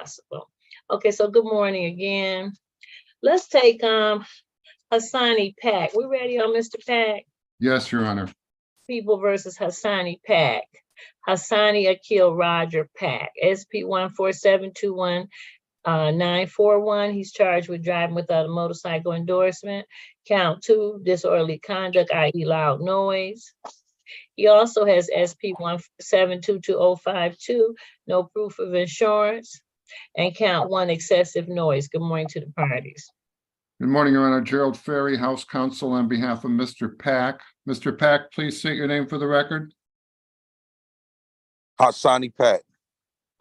possible. Okay, so good morning again. Let's take Hassani Pack. We ready on Mr. Pack? Yes, Your Honor. People versus Hassani Pack. Hassani Akil Roger Pack, SP 14721-941. He's charged with driving without a motorcycle endorsement. Count 2, disorderly conduct, i.e. loud noise. He also has SP 14722-052, no proof of insurance. And count 1, excessive noise. Good morning to the parties. Good morning, Your Honor. Gerald Ferry, House Counsel on behalf of Mr. Pack. Mr. Pack, please state your name for the record. Hassani Pack.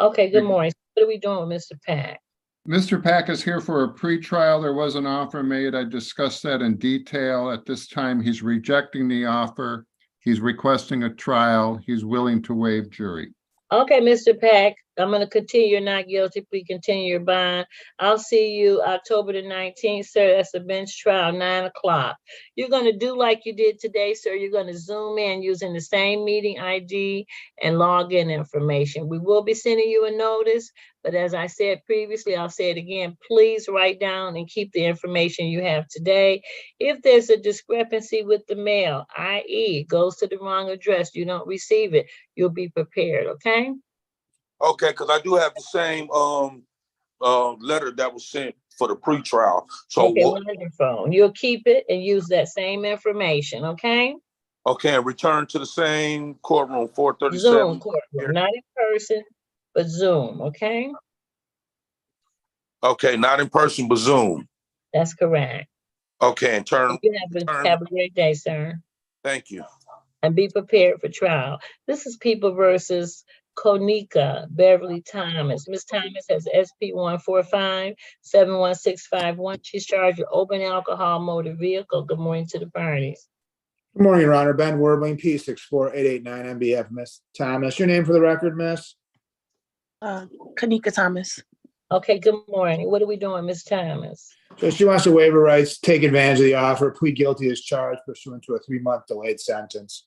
Okay, good morning. What are we doing with Mr. Pack? Mr. Pack is here for a pretrial. There was an offer made. I discussed that in detail. At this time, he's rejecting the offer. He's requesting a trial. He's willing to waive jury. Okay, Mr. Pack, I'm going to continue your not guilty plea, continue your bond. I'll see you October the 19th, sir. That's a bench trial, 9 o'clock. You're going to do like you did today, sir. You're going to Zoom in using the same meeting ID and login information. We will be sending you a notice, but as I said previously, I'll say it again, please write down and keep the information you have today. If there's a discrepancy with the mail, i.e. it goes to the wrong address, you don't receive it, you'll be prepared, okay? Okay, because I do have the same letter that was sent for the pretrial. So okay, wonderful. You'll keep it and use that same information, okay? Okay, and return to the same courtroom, 437. Zoom courtroom, not in person, but Zoom, okay? Okay, not in person, but Zoom. That's correct. Okay, and have a great day, sir. Thank you. And be prepared for trial. This is People versus Konika Beverly Thomas. Ms. Thomas has SP 145-71651. She's charged with open alcohol motor vehicle. Good morning to the parties. Good morning, Your Honor. Ben Werbling, P64889, MBF. Miss Thomas, your name for the record, Miss? Kanika Thomas. Okay, good morning. What are we doing, Ms. Thomas? So she wants to waive her rights, take advantage of the offer, plead guilty as charged pursuant to a 3-month delayed sentence.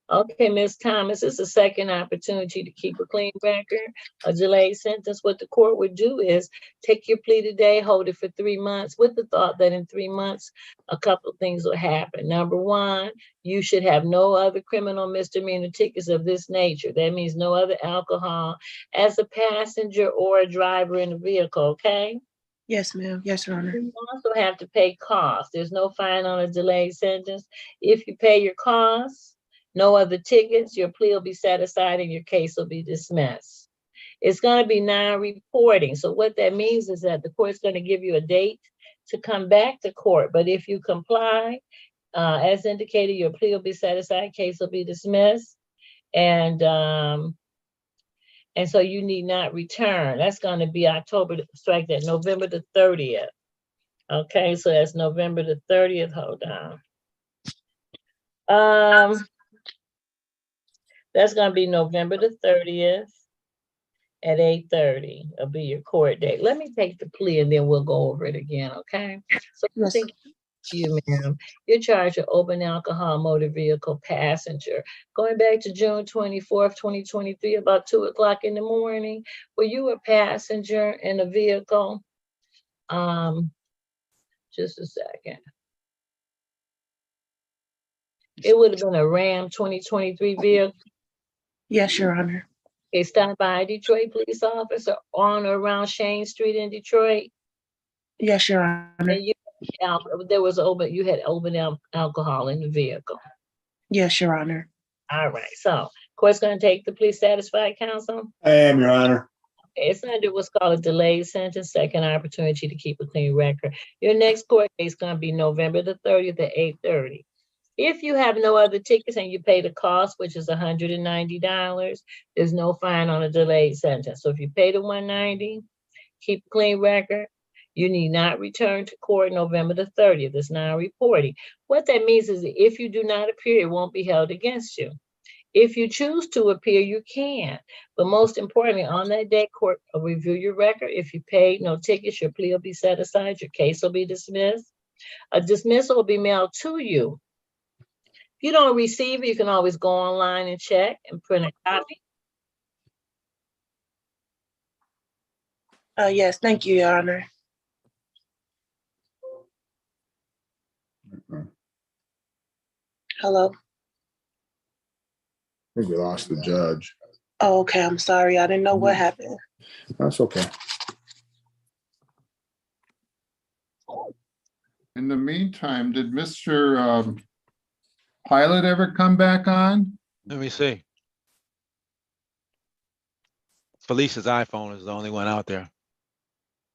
Okay, Ms. Thomas, it's a second opportunity to keep a clean record, a delayed sentence. What the court would do is take your plea today, hold it for 3 months with the thought that in 3 months, a couple of things will happen. Number one, you should have no other criminal misdemeanor tickets of this nature. That means no other alcohol as a passenger or a driver in the vehicle, okay? Yes, ma'am. Yes, Your Honor. You also have to pay costs. There's no fine on a delayed sentence. If you pay your costs, no other tickets, your plea will be set aside and your case will be dismissed. It's going to be non-reporting. So what that means is that the court's going to give you a date to come back to court. But if you comply, as indicated, your plea will be set aside, case will be dismissed. And so you need not return. That's going to be November the 30th. Okay, so that's November the 30th. Hold on. That's going to be November the 30th at 8:30. It'll be your court date. Let me take the plea and then we'll go over it again, okay? So Yes. thank you, ma'am. You're charged with open alcohol motor vehicle passenger. Going back to June 24th, 2023, about 2 o'clock in the morning, were you a passenger in a vehicle? Just a second. It would have been a Ram 2023 vehicle. Yes, Your Honor. Okay, stopped by a Detroit police officer on or around Shane Street in Detroit. Yes, Your Honor. And you had open alcohol in the vehicle. Yes, Your Honor. All right, so court's going to take the plea satisfied, counsel? I am, Your Honor. Okay, it's under what's called a delayed sentence, second opportunity to keep a clean record. Your next court date is going to be November the 30th at 8:30. If you have no other tickets and you pay the cost, which is $190, there's no fine on a delayed sentence. So if you pay the $190, keep a clean record, you need not return to court November the 30th. It's non-reporting. What that means is that if you do not appear, it won't be held against you. If you choose to appear, you can. But most importantly, on that day, court will review your record. If you paid no tickets, your plea will be set aside, your case will be dismissed. A dismissal will be mailed to you. If you don't receive it, you can always go online and check and print a copy. Yes, thank you, Your Honor. I Hello. think we lost the judge. Oh, okay, I'm sorry. I didn't know what happened. That's okay. In the meantime, did Mr. Pilot ever come back on? Let me see. Felicia's iPhone is the only one out there.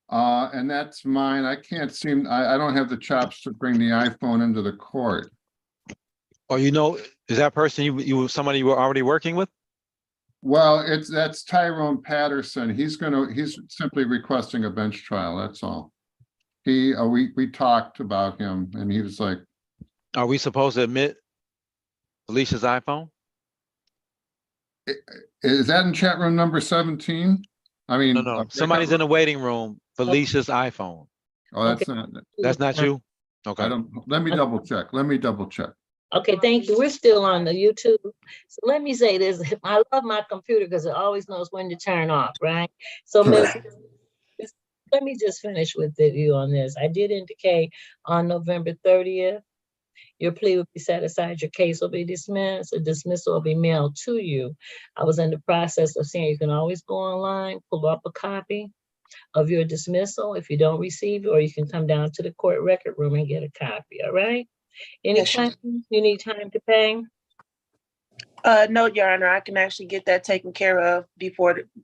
And that's mine. I can't seem, I don't have the chops to bring the iPhone into the court. Or is that person somebody you were already working with? Well, that's Tyrone Patterson. He's simply requesting a bench trial. That's all. We talked about him and he was like, Are we supposed to admit Felicia's iPhone? is that in chat room number 17? I mean. No. Somebody's in the waiting room. Felicia's iPhone. Oh, that's Okay. not, That's not you? Okay. let me double check. Okay, thank you. We're still on the YouTube. So let me say this. I love my computer because it always knows when to turn off, right? So Miss, let me just finish with you on this. I did indicate on November 30th, your plea will be set aside, your case will be dismissed, a dismissal will be mailed to you. I was in the process of saying you can always go online, pull up a copy of your dismissal if you don't receive it, or you can come down to the court record room and get a copy, all right? Yes, Anytime you need time to pay? No, Your Honor, I can actually get that taken care of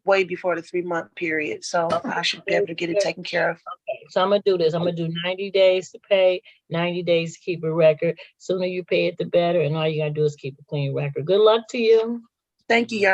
way before the 3-month period. So I should be able to get it taken care of. Okay, so I'm gonna do this. I'm gonna do 90 days to pay, 90 days to keep a record. Sooner you pay it, the better. And all you gotta do is keep a clean record. Good luck to you. Thank you, Your